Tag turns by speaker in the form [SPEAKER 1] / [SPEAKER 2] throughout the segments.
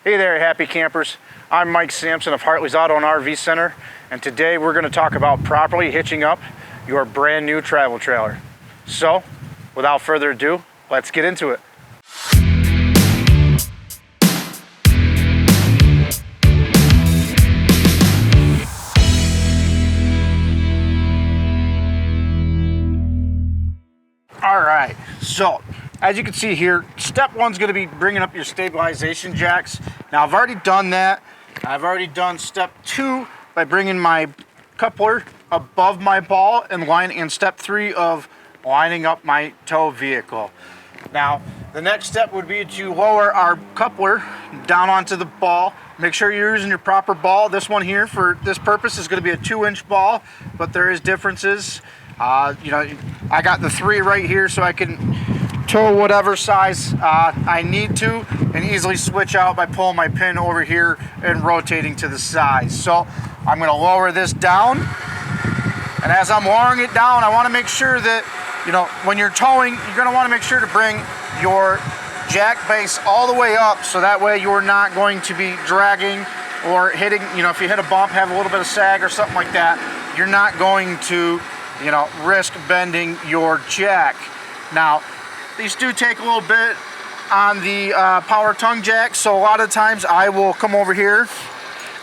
[SPEAKER 1] Hey there, happy campers. I'm Mike Sampson of Hartley's Auto and RV Center, and today we're going to talk about properly hitching up your brand new travel trailer. So, without further ado, let's get into it. All right, so as you can see here, step one's going to be bringing up your stabilization jacks. Now I've already done that. I've already done step two by bringing my coupler above my ball and step three of lining up my tow vehicle. Now the next step would be to lower our coupler down onto the ball. Make sure you're using your proper ball. This one here for this purpose is going to be a 2-inch ball, but there is differences. I got the 3 right here so I can tow whatever size I need to and easily switch out by pulling my pin over here and rotating to the size. So I'm going to lower this down, and as I'm lowering it down, I want to make sure that, when you're towing, you're going to want to make sure to bring your jack base all the way up, so that way you're not going to be dragging or hitting, if you hit a bump, have a little bit of sag or something like that, you're not going to risk bending your jack. Now, these do take a little bit on the power tongue jack, so a lot of times I will come over here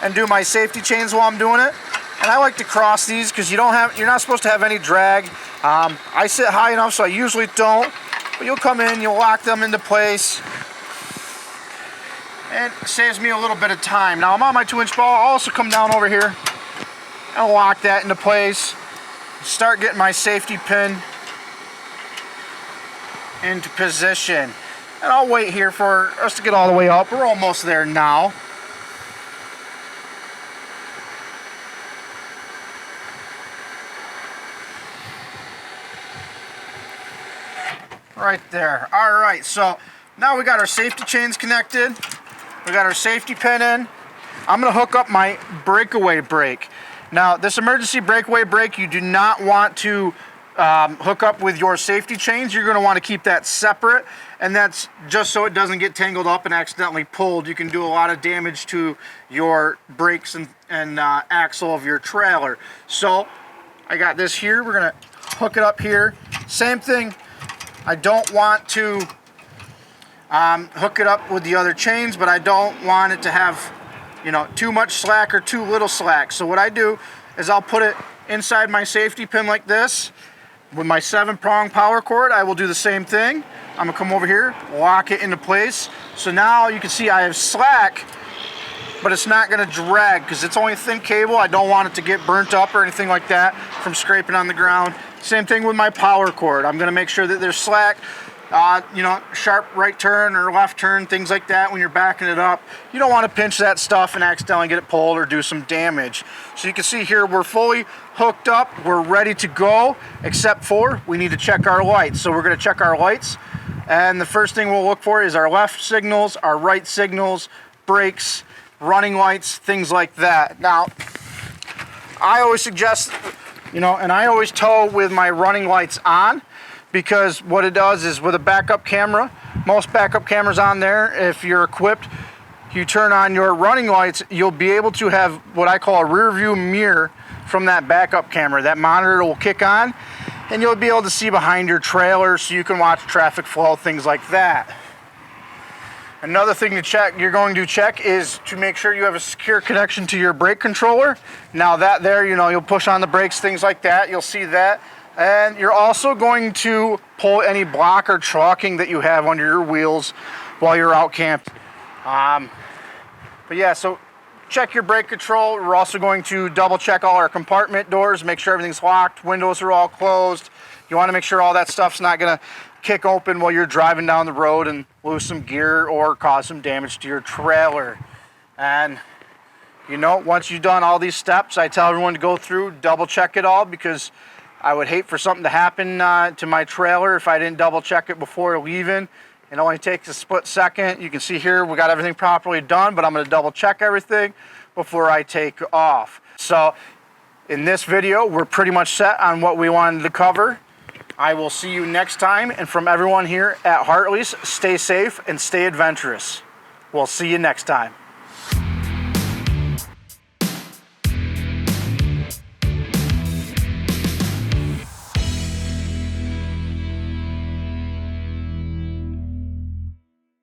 [SPEAKER 1] and do my safety chains while I'm doing it. And I like to cross these because you're not supposed to have any drag. I sit high enough, so I usually don't. But you'll come in, you'll lock them into place, and it saves me a little bit of time. Now I'm on my 2-inch ball. I'll also come down over here and lock that into place. Start getting my safety pin into position, and I'll wait here for us to get all the way up. We're almost there now. Right there. All right, so now we got our safety chains connected. We got our safety pin in. I'm going to hook up my breakaway brake. Now, this emergency breakaway brake, you do not want to hook up with your safety chains. You're going to want to keep that separate, and that's just so it doesn't get tangled up and accidentally pulled. You can do a lot of damage to your brakes and axle of your trailer. So I got this here. We're going to hook it up here. Same thing. I don't want to hook it up with the other chains, but I don't want it to have too much slack or too little slack. So what I do is I'll put it inside my safety pin like this. With my 7-prong power cord, I will do the same thing. I'm gonna come over here, lock it into place. So now you can see I have slack, but it's not gonna drag because it's only a thin cable. I don't want it to get burnt up or anything like that from scraping on the ground. Same thing with my power cord. I'm gonna make sure that there's slack. Sharp right turn or left turn, things like that when you're backing it up. You don't want to pinch that stuff and accidentally get it pulled or do some damage. So you can see here we're fully hooked up. We're ready to go, except for we need to check our lights. So we're going to check our lights, and the first thing we'll look for is our left signals, our right signals, brakes, running lights, things like that. Now, I always suggest, and I always tow with my running lights on, because what it does is with a backup camera, most backup cameras on there, if you're equipped, you turn on your running lights, you'll be able to have what I call a rear view mirror from that backup camera. That monitor will kick on, and you'll be able to see behind your trailer so you can watch traffic flow, things like that. Another thing you're going to check is to make sure you have a secure connection to your brake controller. Now that there, you'll push on the brakes, things like that, you'll see that. And you're also going to pull any block or chalking that you have under your wheels while you're out camping. But yeah, so check your brake control. We're also going to double check all our compartment doors, make sure everything's locked, windows are all closed. You want to make sure all that stuff's not going to kick open while you're driving down the road and lose some gear or cause some damage to your trailer. And once you've done all these steps, I tell everyone to go through, double check it all, because I would hate for something to happen to my trailer if I didn't double check it before leaving. It only takes a split second. You can see here we got everything properly done, but I'm going to double check everything before I take off. So in this video, we're pretty much set on what we wanted to cover. I will see you next time, and from everyone here at Hartley's, stay safe and stay adventurous. We'll see you next time.